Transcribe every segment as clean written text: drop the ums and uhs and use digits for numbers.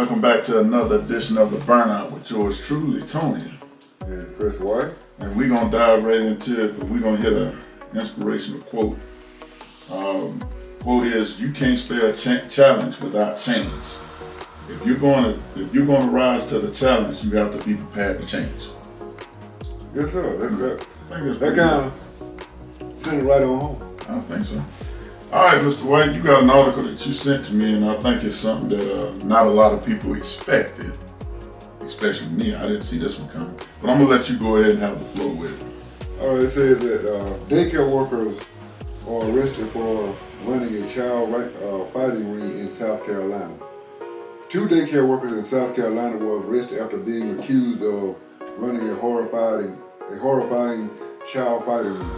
Welcome back to another edition of The Burnout with yours truly, Tony. And Chris White. And we're going to dive right into it, but we're going to hit an inspirational quote. Quote is, you can't spare a challenge without change. If you're going to rise to the challenge, you have to be prepared to change. Yes, sir. That That kind of sent it right on home. I think so. All right, Mr. White, you got an article that you sent to me, and I think it's something that not a lot of people expected, especially me. I didn't see this one coming. But I'm going to let you go ahead and have the floor with it. All right, it says that daycare workers are arrested for running a child fighting ring in South Carolina. 2 daycare workers in South Carolina were arrested after being accused of running a horrifying child fighting ring,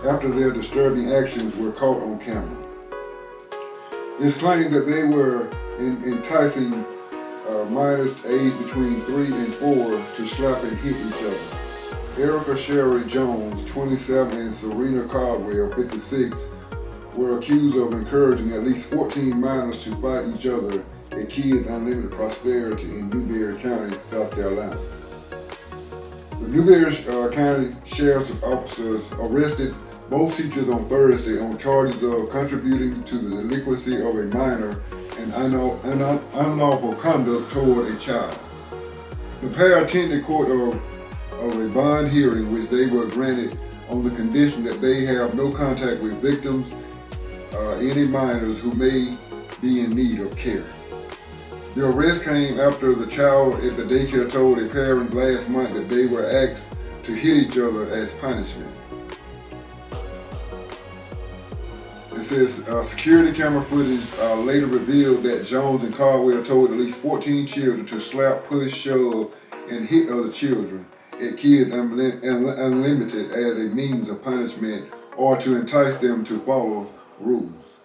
after their disturbing actions were caught on camera. It's claimed that they were enticing minors aged between 3 and 4 to slap and hit each other. Erica Sherry Jones, 27, and Serena Caldwell, 56, were accused of encouraging at least 14 minors to fight each other at Kids Unlimited Prosperity in Newberry County, South Carolina. The Newberry County Sheriff's officers arrested both teachers on Thursday on charges of contributing to the delinquency of a minor and unlawful conduct toward a child. The pair attended court of a bond hearing, which they were granted on the condition that they have no contact with victims, any minors who may be in need of care. The arrest came after the child at the daycare told a parent last month that they were asked to hit each other as punishment. It says security camera footage later revealed that Jones and Caldwell told at least 14 children to slap, push, shove, and hit other children at Kids Unlimited as a means of punishment or to entice them to follow rules.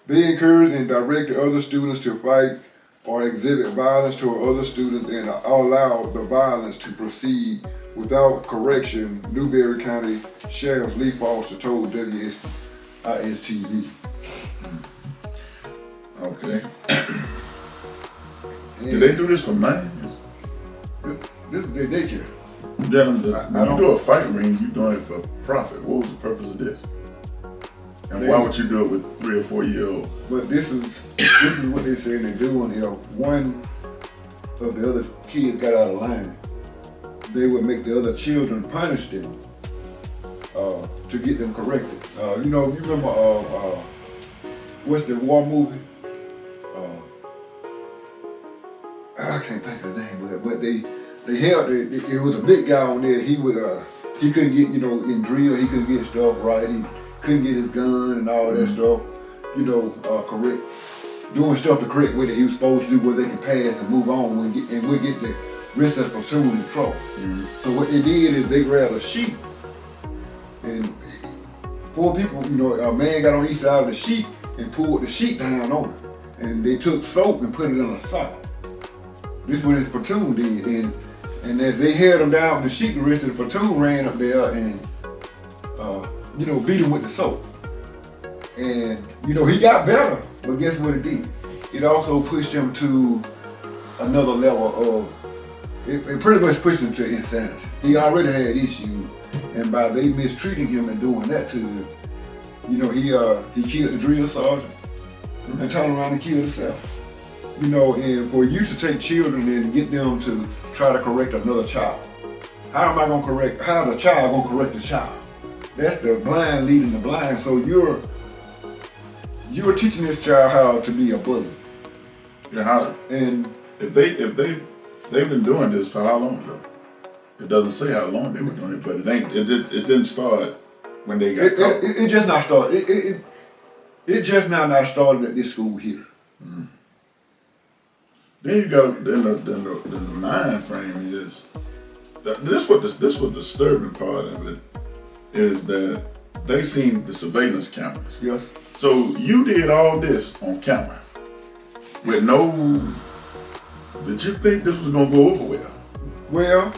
They encouraged and directed other students to fight or exhibit violence toward other students and allowed the violence to proceed without correction, Newberry County Sheriff Lee Foster told WSTV. Okay. Did they do this for money? This is their daycare. When you do a fight ring, you're doing it for profit. What was the purpose of this? And why would you do it with 3 or 4 year olds? But this is what they say they're doing. If one of the other kids got out of line, they would make the other children punish them to get them corrected. You remember what's the war movie? I can't think of the name, but they held it was a big guy on there. He couldn't get in drill. He couldn't get stuff right. He couldn't get his gun and all that stuff, correct, doing stuff the correct way that he was supposed to do, where they can pass and move on and we'll get the rest of the platoon in trouble. Mm-hmm. So what they did is they grabbed a sheet, and 4 people, a man got on each side of the sheet and pulled the sheet down on it, and they took soap and put it on the side. This is what his platoon did, and as they held him down with the sheet, the rest of the platoon ran up there and beat him with the soap. And, he got better, but guess what it did? It also pushed him to another level of, it pretty much pushed him to insanity. He already had issues, and by they mistreating him and doing that to him, he killed the drill sergeant and turned around and killed himself. And for you to take children and get them to try to correct another child, how the child gonna correct the child? That's the blind leading the blind. So you're teaching this child how to be a bully. Yeah, and if they've been doing this for how long though? It doesn't say how long they were doing it, but it didn't start when they got caught. It just not started. It just not started at this school here. Mm. Then you got the mind frame is this what disturbing part of it is that they seen the surveillance cameras. Yes. So you did all this on camera with no. Did you think this was gonna go over well? Well,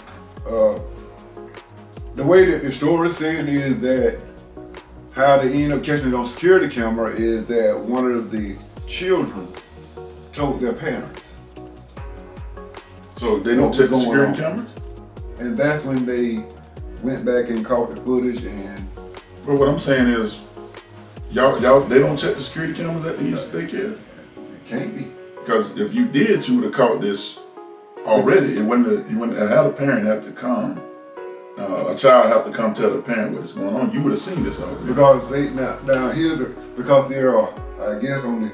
the way that the story is saying is that how they end up catching it on security camera is that one of the children told their parents. So they don't what check the was going security on. cameras? And that's when they went back and caught the footage. And But what I'm saying is, y'all, they don't check the security cameras at these daycare? it can't be. Because if you did, you would have caught this already. You wouldn't have had a parent have to come, a child have to come tell the parent what's going on. You would have seen this already. Because because there are, I guess on the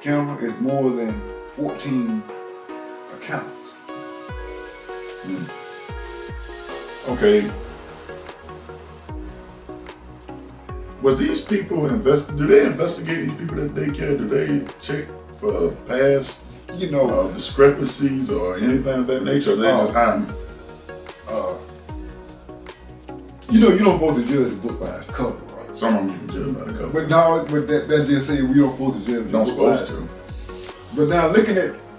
camera is more than 14 accounts. Okay. Was these people do they investigate these people at daycare? Do they check for past You know, discrepancies or anything of that nature? Or they just hide them? you know, you don't supposed to judge a book by its cover, right? Some of them you can judge by the cover. But now, that just saying we don't supposed to judge. a Don't book by supposed its- to. But now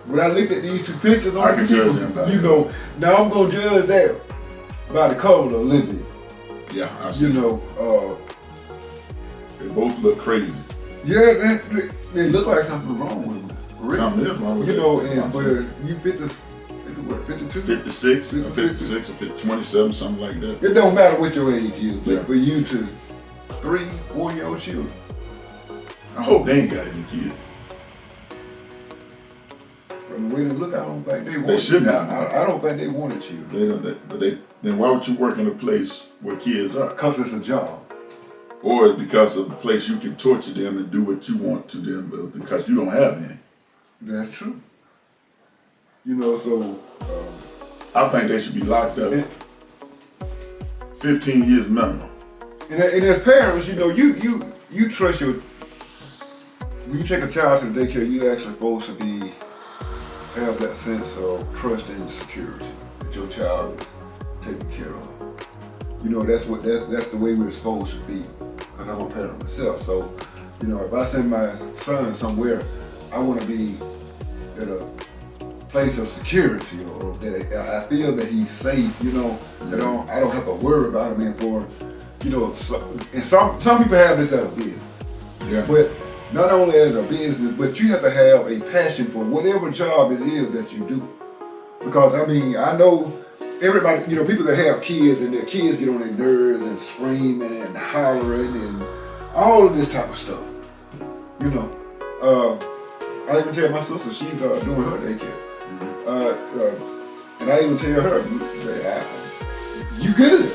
when I looked at these two pictures on I can these judge people, them by you the know, now I'm gonna judge that by the cover a little bit. Yeah, I see. You know, They both look crazy. yeah, they look like something wrong with them. Really. Something is wrong with You that. know, and but you 52? 56 or 56 or 27, something like that. It don't matter what your age is, but Yeah. for you to 3, 4-year-old children. I hope they ain't got any kids. From the way they look, I don't think they want. shouldn't have. I don't think they wanted children. Then why would you work in a place where kids are? Cause it's a job. Or it's because of a place you can torture them and do what you want to them, but because you don't have any. That's true. You know, so I think they should be locked up 15 years minimum. and as parents, you know, you trust your. When you take a child to the daycare, you actually supposed to have that sense of trust and security that your child is taken care of. You know, that's the way we're supposed to be. Because I'm a parent myself, so you know, if I send my son somewhere, I want to be at a place of security, or that I feel that he's safe. You know, that I don't have to worry about him. And for, you know, and some people have this as a business, Yeah. but not only as a business, but you have to have a passion for whatever job it is that you do. Because I mean, I know everybody, you know, people that have kids and their kids get on their nerves and screaming and hollering and all of this type of stuff. You know, I even tell my sister, she's doing her daycare. And I even tell her, you good.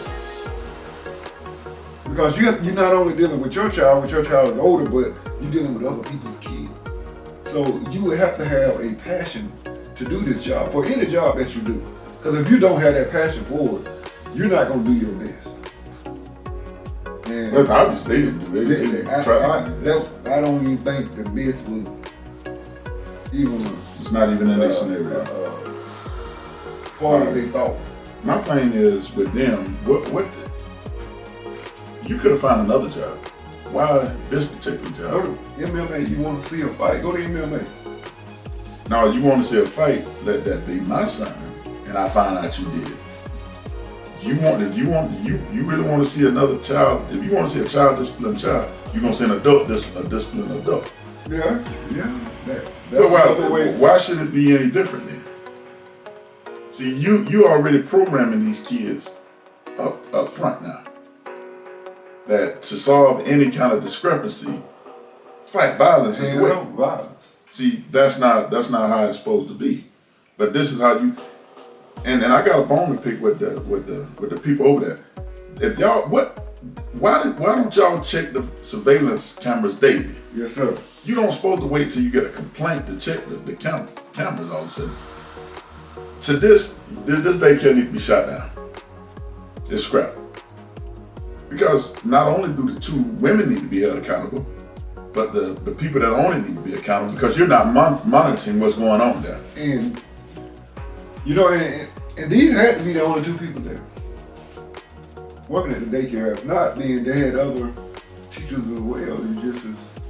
Because you're not only dealing with your child is older, but you're dealing with other people's kids. So you would have to have a passion to do this job, for any job that you do. Because if you don't have that passion for it, you're not going to do your best. And That's obvious they didn't do it. They didn't try. I don't even think the best was even It's not even in their scenario. part of they thought. My thing is with them, what you could have found another job. Why this particular Go job? to MMA, you want to see a fight, go to MMA. Now you want to see a fight, let that be my son, and I find out you did. You really want to see another child. If you want to see a child discipline child, you're gonna see an adult a disciplined adult. Yeah. But why should it be any different then? See, you already programming these kids up front now. That to solve any kind of discrepancy, fight violence is the way. Violence. See, that's not how it's supposed to be. But this is how you. And I got a bone to pick with the people over there. If y'all why don't y'all check the surveillance cameras daily? Yes, sir. You don't supposed to wait till you get a complaint to check the cameras all of a sudden. To this daycare need to be shut down. It's scrapped. Because not only do the two women need to be held accountable, but the people that own it need to be accountable because you're not monitoring what's going on there. And you know, and these had to be the only two people there working at the daycare. If not, then they had other teachers as well. You just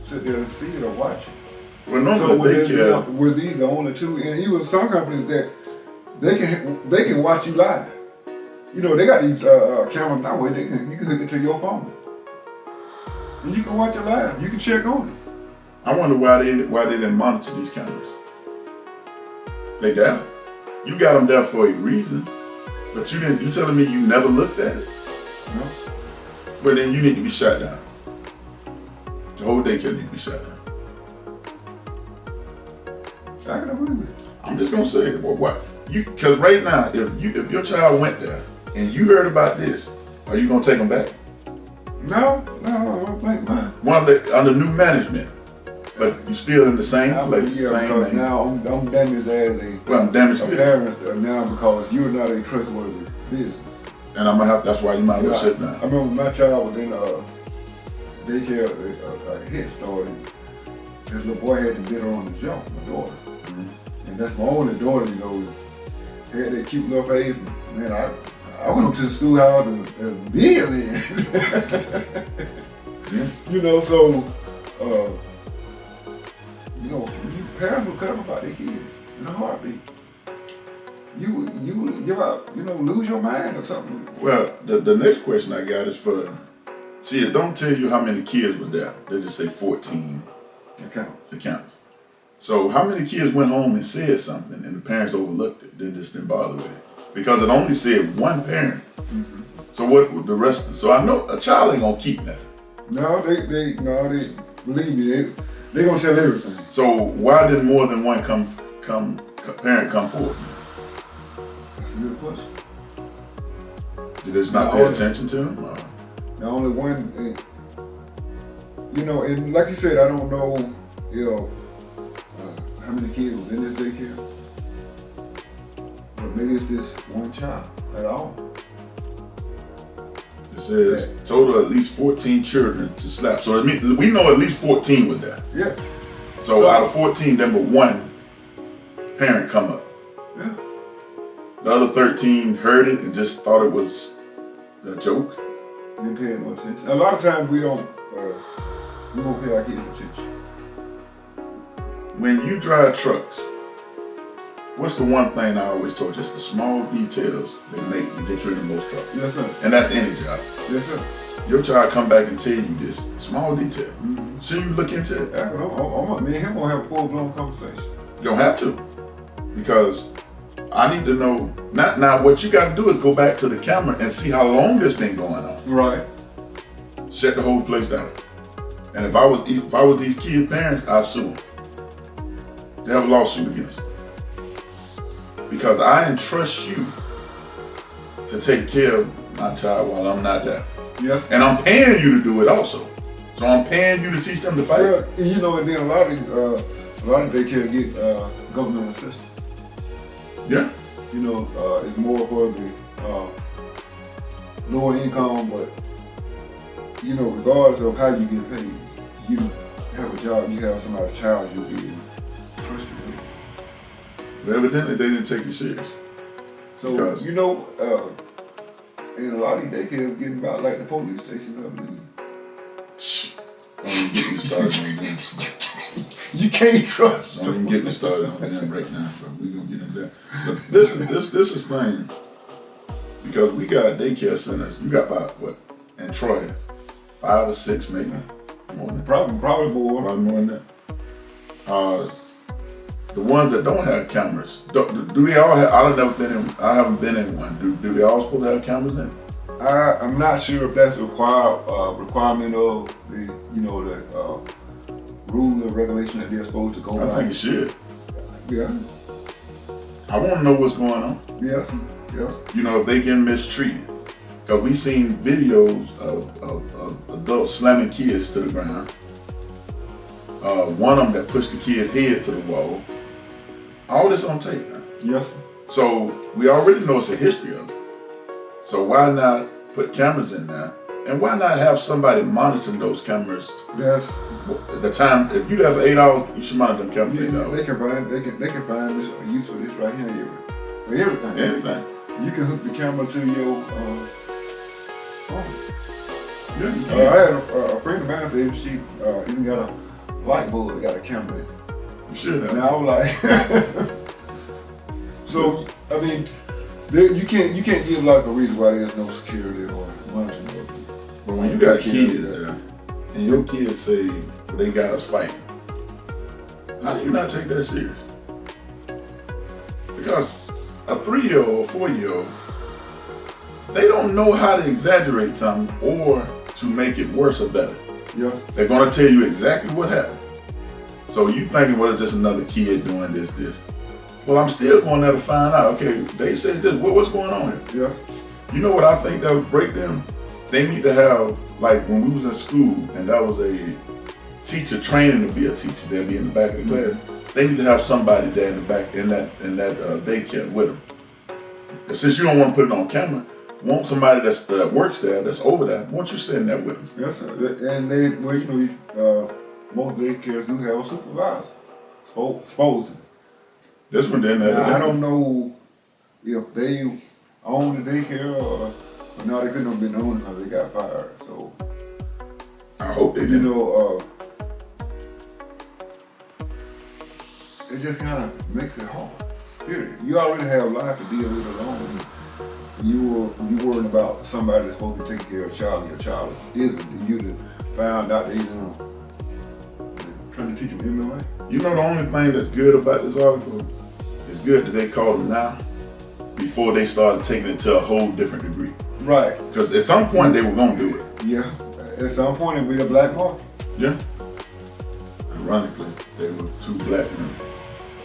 sit there and see it or watch it. Well, normally So daycare. were these the only two? And even some companies that they can watch you live. You know, they got these cameras now where you can hook it to your phone, and you can watch it live. You can check on it. I wonder why they didn't monitor these cameras. They down. You got them there for a reason, but you didn't. You telling me you never looked at it? No. But then you need to be shut down. The whole daycare need to be shut down. I can agree with you. I'm just gonna say, well, what? Because right now, if your child went there and you heard about this, are you gonna take them back? No, I don't think mine. One under new management, but you still in the same place, Yeah, same because name. now I'm damaged as Well, I'm damaged a with it. parent now because you're not a trustworthy business. And I'm gonna have. That's why you might well shut down. I remember my child was in daycare, a Head Start, and this little boy had to bit her on the jaw, my daughter. Mm-hmm. And that's my only daughter, you know, had that cute little face. Man, I went up to the schoolhouse and beer then. Yeah. You know, so, you know, parents will cut them about their kids in a heartbeat. You give up, you know, lose your mind or something. Well, the next question I got is for. See, it don't tell you how many kids was there. They just say 14 accounts. So how many kids went home and said something and the parents overlooked it, then just didn't bother with it? Because it only said one parent. Mm-hmm. So what the rest? So I know a child ain't gonna keep nothing. No, they believe me, they gonna tell everything. So why didn't more than one parent come forward? That's a good question. Did they not pay attention to him? The only one, you know, and like you said, I don't know, you know, how many kids was in this daycare, but maybe it's just one child at all. It says total at least 14 children to slap. So it means, we know at least 14 was there. Yeah. So out of 14, then but one parent come up. Yeah. The other 13 heard it and just thought it was a joke. Didn't pay no attention. A lot of times we don't pay our kids attention. When you drive trucks, what's the one thing I always told you? Just the small details that make you get you in the most trouble. Yes, sir. And that's any job. Yes, sir. Your child come back and tell you this small detail. Mm-hmm. Should you look into it? Me and him gonna have a full-blown conversation. You don't have to. Because I need to know, not now what you gotta do is go back to the camera and see how long this been going on. Right. Shut the whole place down. And if I was these kids' parents, I'd sue them. They have a lawsuit against them. Because I entrust you to take care of my child while I'm not there. Yes. And I'm paying you to do it also. So I'm paying you to teach them to fight. Well, you know, and then a lot of daycare get government assistance. Yeah. You know, it's more for the lower income, but you know, regardless of how you get paid, you have a job, you have somebody's child you'll be trusted with. But evidently they didn't take you serious. So Because- you know, and a lot of these daycares getting about like the police stations, I believe. Shh. Don't even get me started on them. You can't trust Don't even them. get me started on them right now, but we're gonna get into that. But this is thing. Because we got daycare centers. You got about what? In Troy, 5 or 6 maybe. More than that. Probably more. Probably more than that. The ones that don't have cameras, do they all have? I haven't been in one. Do they all supposed to have cameras in? I'm not sure if that's requirement of the rule and regulation that they're supposed to go by. I think it should. Yeah. I want to know what's going on. Yes. You know, if they get mistreated. Because we seen videos of adults slamming kids to the ground. One of them that pushed the kid head to the wall. All this on tape now. Yes. So we already know it's a history of it. So why not put cameras in there? And why not have somebody monitoring those cameras? That's The time, if you there for 8 hours, you should monitor them cameras for 8 hours. they can find this use for this right here for everything. Anything. You can hook the camera to your phone. Yeah, you I can. had a friend of mine said she even got a light bulb that got a camera in it. You should have. Now I'm like, so I mean, you can't give like a reason why there's no security or monitoring. But when you got kids there, and your kids say they got us fighting, how do you not take that serious? Because a 3-year-old or 4-year-old, they don't know how to exaggerate something or to make it worse or better. Yes. They're gonna tell you exactly what happened. So you thinking, well, it's just another kid doing this. Well, I'm still going there to find out. Okay, they said this. What's going on here? Yes. You know what I think that would break them? They need to have, like when we was in school and that was a teacher training to be a teacher, they'll be in the back of the class. They need to have somebody there in the back in that daycare with them. Since you don't want to put it on camera, want somebody that works there, that's over there. Won't you stand there with them? Yes, sir. And they, well, most daycares do have a supervisor. Supposedly. This one didn't have. Now, I don't know if they own the daycare or no, they couldn't have been owned because they got fired. So I hope they did. It just kind of makes it hard. Period. You already have life to deal with alone. You worrying about somebody that's supposed to be taking care of Charlie or Charlie isn't. And you done found out they trying to teach them MMA. You know the only thing that's good about this article, it's good that they called them now before they started taking it to a whole different degree. Right. Because at some point they were gonna do it. Yeah. At some point it'll be a black market. Yeah. Ironically, they were 2 black men.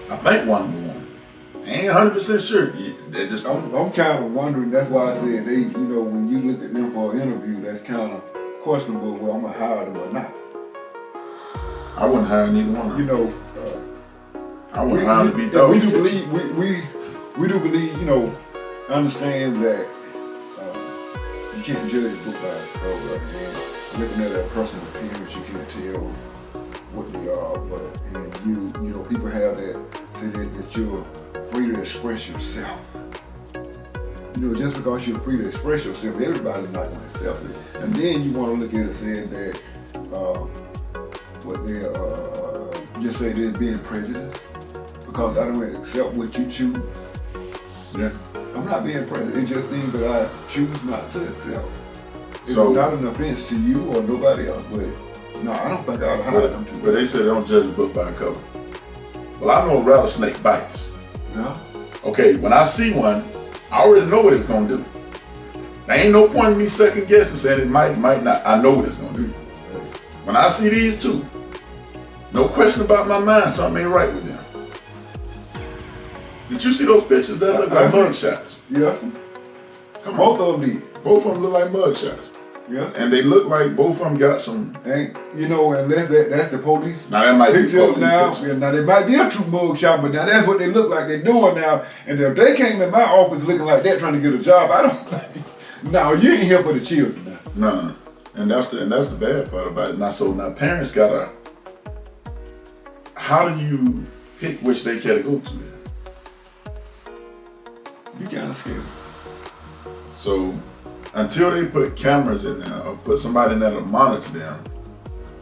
I think one of them won. I ain't 100% sure. I'm kind of wondering. That's why I said they. When you look at them for an interview, that's kind of questionable. Well, I'm gonna hire them or not. I wouldn't hire neither one of them. I wouldn't hire them to be dog. We do believe. We do believe. Understand that you can't judge a book by its cover. And looking at a person's appearance, you can't tell what they are. But people have that say that you're free to express yourself. Just because you're free to express yourself, everybody's not going to accept it. And then you want to look at it saying that what they just say they're being prejudiced because I don't accept what you choose. Yeah. I'm not being prejudiced. It's just things that I choose not to accept. It's So, not an offense to you or nobody else, but no, I don't think I'd hire them to. But they said they don't judge a book by a cover. Well, I know a rattlesnake bites. No. Okay, when I see one, I already know what it's gonna do. There ain't no point in me second guessing saying it might not. I know what it's gonna do. When I see these two, no question about my mind, something ain't right with them. Did you see those pictures that look like mug shots? Yes. Come Both on. of them did. Both of them look like mug shots. Yes. And they look like both of them got some. And unless that's the police. Now that might be picture police now. picture. Yeah, now they might be a true mug shot, but now that's what they look like they're doing now. And if they came in my office looking like that trying to get a job, I don't think. No, you ain't here for the children now. No. And that's the bad part about it. Now parents gotta. How do you pick which daycare to go to? You kind of scared. So until they put cameras in there or put somebody in there to monitor them,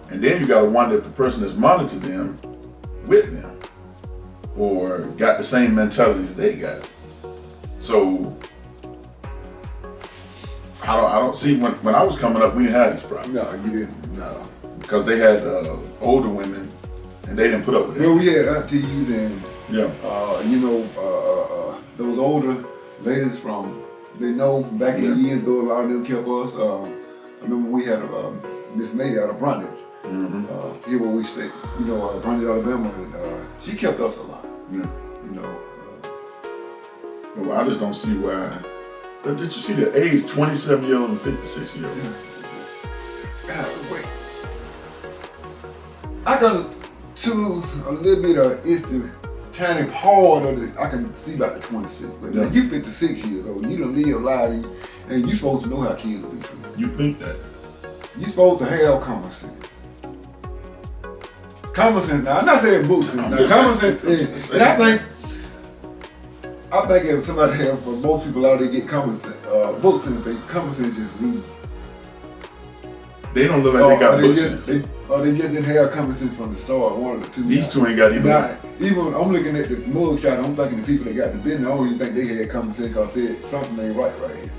and then you gotta wonder if the person that's monitored them with them or got the same mentality that they got. So I don't see when I was coming up, we didn't have these problems. No, you didn't. No. Because they had older women and they didn't put up with it. Well, we had aunties and Yeah. those older ladies back in the years ago, a lot of them kept us. I remember we had Miss Mady out of Brundage. Mm-hmm. Here where we stayed, Brundage, Alabama, and she kept us a lot. Yeah. Well, I just don't see why. But did you see the age, 27-year-old and 56-year-old? God, wait. I got to a little bit of it's the tiny part of it. I can see about the 26, but now you 56 years old. You done live life, and you supposed to know how kids will be treated. You think that? You supposed to have common sense. Common sense. Now I'm not saying book sense. Now common sense, and I think if somebody have, most people out there get common sense, book sense, common sense just leave. They don't look like they got book sense. They just didn't have common sense from the start. One of the two. These two ain't got either. Now, even when I'm looking at the mug shot, I'm thinking the people that got the business, I don't even think they had common sense because said something ain't right here.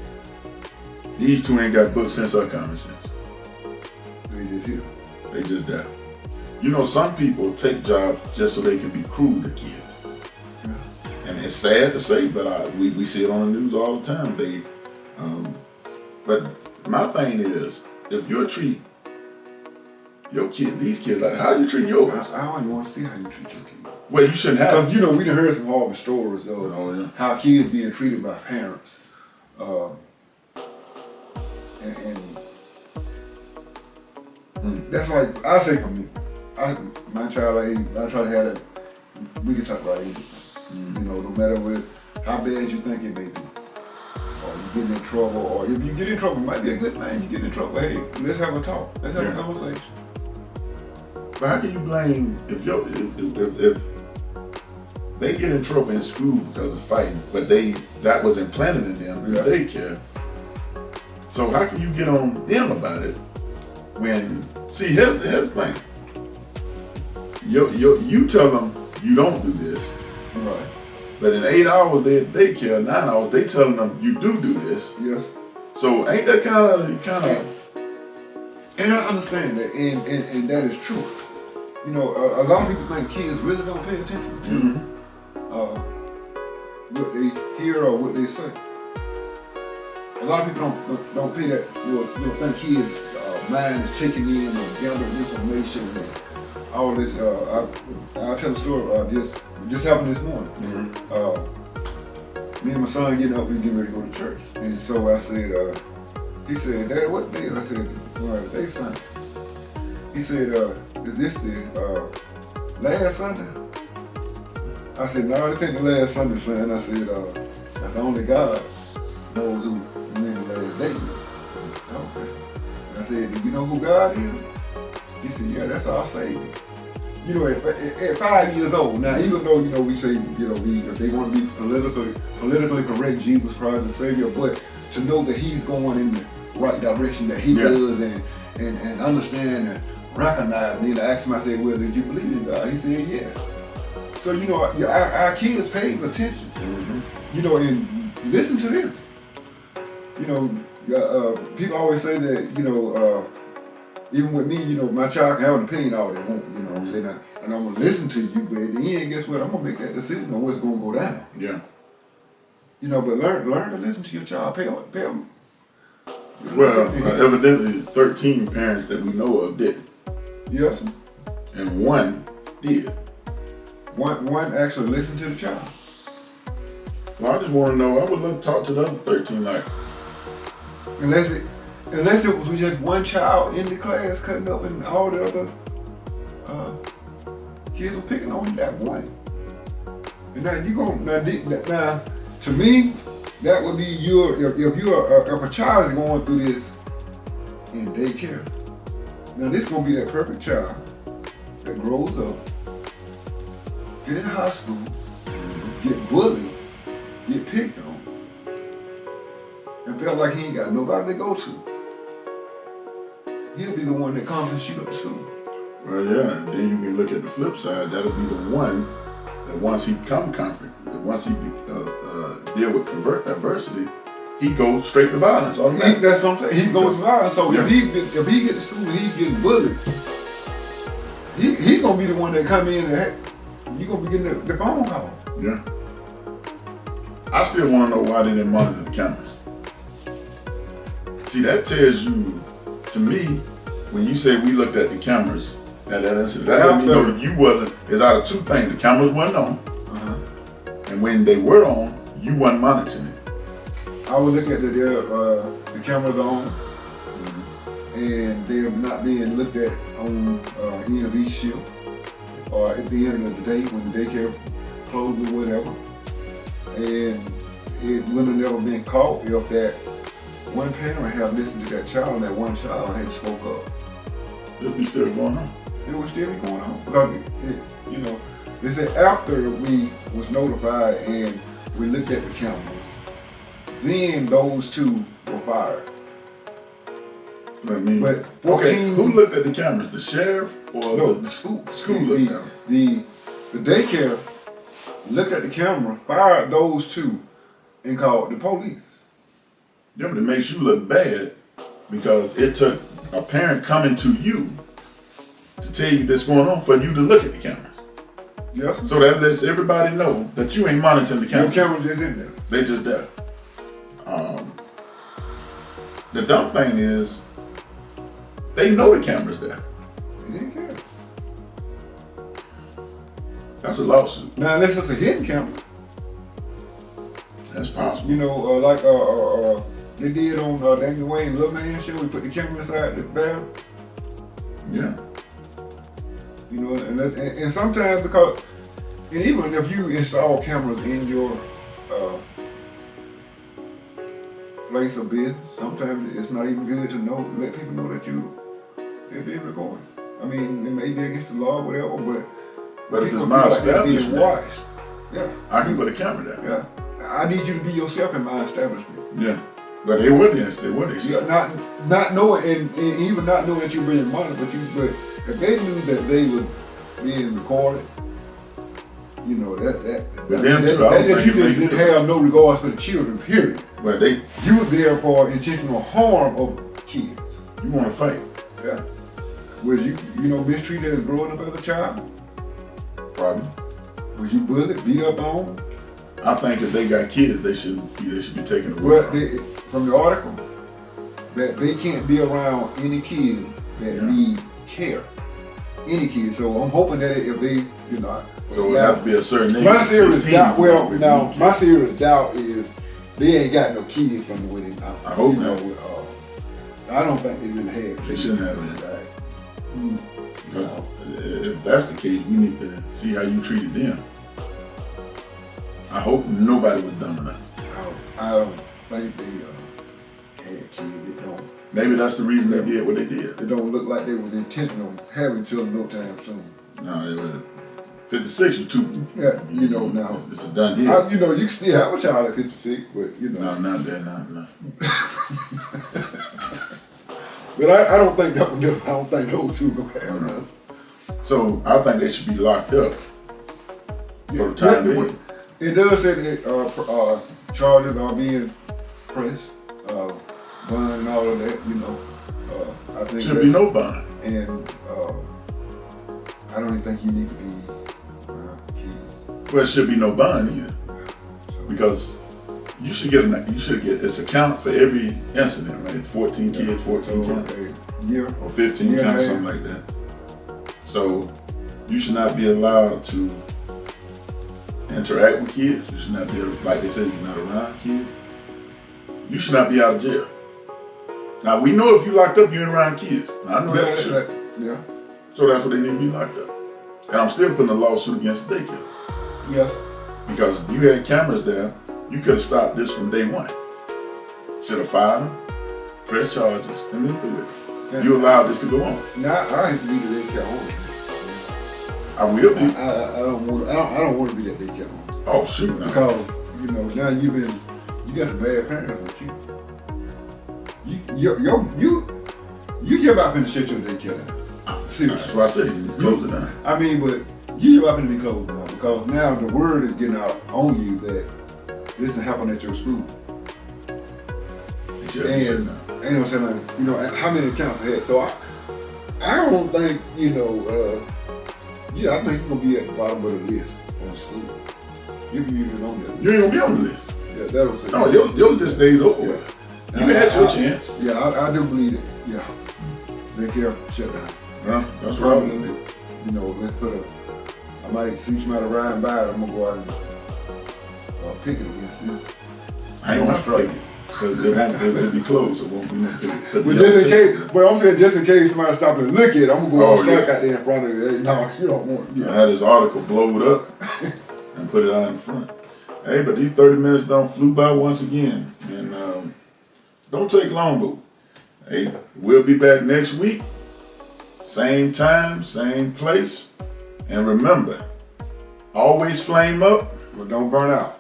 These two ain't got book sense or common sense. They just here. They just that. Some people take jobs just so they can be cruel to kids. Yeah. and it's sad to say, but we see it on the news all the time. But my thing is, if you treat your kid, these kids, like how you treat yours? I don't even want to see how you treat your kids. Well, you shouldn't have. Because, you know, we done heard some horrible stories of how kids being treated by parents. That's like, I say for me, my child, I try to have that, we can talk about anything. You know, no matter how bad you think it may be. Or you get in trouble, or if you get in trouble, it might be a good thing. You get in trouble, hey, let's have a talk. Let's have a conversation. But how can you blame if they get in trouble in school because of fighting, but that was implanted in them through daycare? So how can you get on them about it when? See, here's the thing. You tell them you don't do this, right? But in 8 hours they at daycare, 9 hours they telling them you do this. Yes. So ain't that kind of? And I understand that, and that is true. You know, a lot of people think kids really don't pay attention to what they hear or what they say. A lot of people don't pay that. You know, think kids' mind is taking in or gathering information and all this. I'll tell a story. Just happened this morning. Me and my son getting up, we getting ready to go to church, and so I said, he said, "Dad, what day?" I said, "Well, today's Sunday." He said, "Is this the last Sunday?" I said, "No, it ain't the last Sunday, son." I said, "That's only God knows who the last day is." Okay. I said, "Do you know who God is?" He said, "Yeah, that's our Savior." You know, at 5 years old, now even though, you know, we say, you know, they want to be politically correct, Jesus Christ the Savior, but to know that He's going in the right direction, that He does, and understand and recognize. And then I asked him, I said, "Well, did you believe in God?" He said, "Yeah." So, you know, our kids pay attention, you know, and listen to them. You know, people always say that, you know, even with me, you know, my child can have an opinion all they want, you know what I'm saying? And I'm going to listen to you, but at the end, guess what? I'm going to make that decision on what's going to go down. Yeah. You know, but learn to listen to your child. Pay them. Well, evidently 13 parents that we know of didn't. Yes. And one did. One actually listened to the child. Well, I just want to know, I would love to talk to the other 13, like. Unless it was just one child in the class cutting up and all the other kids were picking on that one. And now now to me, that would be if a child is going through this in daycare. Now this is gonna be that perfect child that grows up, get in high school, get bullied, get picked on, and felt like he ain't got nobody to go to. He'll be the one that comes and shoot up the school. Well, yeah, and then you can look at the flip side. That'll be the one that once he come comfort, once he deal with adversity, he goes straight to violence automatically. That's what I'm saying. He goes to violence. So if he get to school and he's getting bullied, he's gonna be the one that come in and you gonna be getting the phone call. Yeah. I still want to know why they didn't monitor the cameras. See, that tells you, to me, when you say we looked at the cameras at that incident, that doesn't mean know that you wasn't. It's out of two things: the cameras weren't on, and when they were on, you wasn't monitoring it. I would look at the cameras on, and they're not being looked at on end of each shift, or at the end of the day when the daycare closed or whatever. And it wouldn't have never been caught if that one parent had listened to that child and that one child had spoke up. It'll be still going on. It would still be going on because you know, they said after we was notified and we looked at the cameras, then those two were fired. I mean, but 14. Okay, who looked at the cameras? The sheriff or no? The school. The school looked at them. The daycare looked at the camera, fired those two, and called the police. Yeah, but it makes you look bad because it took a parent coming to you to tell you this going on for you to look at the cameras. Yes. So that lets everybody know that you ain't monitoring the Your camera. camera's just in there. They just there. The dumb thing is, they know the camera's there. They didn't care. That's a lawsuit. Now, unless it's a hidden camera, That's possible. you know, like they did on Daniel Wayne's Little Man show. We put the camera inside the barrel. Yeah. You know, and sometimes because, and even if you install cameras in your place of business, sometimes it's not even good to let people know that they're being recorded. I mean, it may be against the law or whatever, But if people it's my feel like they're being establishment, watched. Yeah. I can put a camera there. Yeah. I need you to be yourself in my establishment. Yeah. But they wouldn't. They wouldn't. Yeah, not knowing, and even not knowing that you're being monitored, but if they knew that they were being recorded, you know, that But them too, I don't you think it just make didn't it- have no regards for the children, period. But they, You were there for intentional harm of kids. you want to fight. Yeah. Was you mistreated as growing up as a child? Probably. Was you bullied, beat up on? I think if they got kids, they should be taken away Well, from. from the article, that they can't be around any kids that need care. Any kids. So I'm hoping that if they, So it would have to be a certain age. my serious 16, doubt. Well, with now me. my serious doubt is they ain't got no kids from the way they now. I hope not. I don't think they really have. They shouldn't have it. Right. Because if that's the case, we need to see how you treated them. I hope nobody was dumb enough. I don't think they had kids. It don't. Maybe that's the reason they did what they did. It don't look like they was intentional on having children no time soon. No, it was 56. You too. Yeah, now. It's a done deal. You can still have a child at 56, but No, not that. No. But I don't think that one. I don't think those two gonna have none. So I think they should be locked up for the time being. It does say that charges are being pressed, bond and all of that. I think Should be no bond. And I don't even think you need to be around kids. Well, it should be no bond either, So, because you should get it's a count for every incident, right? 14 kids, 14 counts, a year. or 15 Yeah, counts, yeah. something like that. So you should not be allowed to interact with kids. You should not be, like they said, you're not around kids. You should not be out of jail. Now we know if you locked up, you ain't around kids. I know that for sure. Yeah. So that's what they need to be locked up. And I'm still putting a lawsuit against the daycare. Yes. Because if you had cameras there, you could have stopped this from day one. Should have fired them, pressed charges, and then threw it. Yeah. You allowed this to go on. Now I hate to be the daycare owner. I will be. I don't want to be that daycare owner. Oh shoot, no. Because now you got some bad parents with you. You give out finna shut your daycare down. That's Seriously. what I said. You close it down. I mean, but you give out finna be closed down because now the word is getting out on you that this is happening at your school. They should have shut And down. ain't no saying how many accounts I had. So I don't think I think you're gonna be at the bottom of the list on the school. If you even on there. You ain't gonna be on the list. Yeah, that was it. No, your list days over Yeah. with. You had your chance. Yeah, I do believe it. Yeah. Daycare shut down. Yeah, that's right. Probably, let's put I might see somebody riding by it, I'm gonna go out and pick it against them. I ain't gonna strike it. Because it'll be closed. It won't be no put But the just in other case, but I'm saying just in case somebody stop and look at it, I'm gonna go Oh, and strike yeah. out there in front of it. Hey, no, you don't want it. I Yeah. had this article blowed up and put it out in front. Hey, but these 30 minutes done flew by once again. And don't take long, but hey, we'll be back next week. Same time, same place. And remember, always flame up. But don't burn out.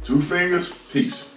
2 fingers, peace.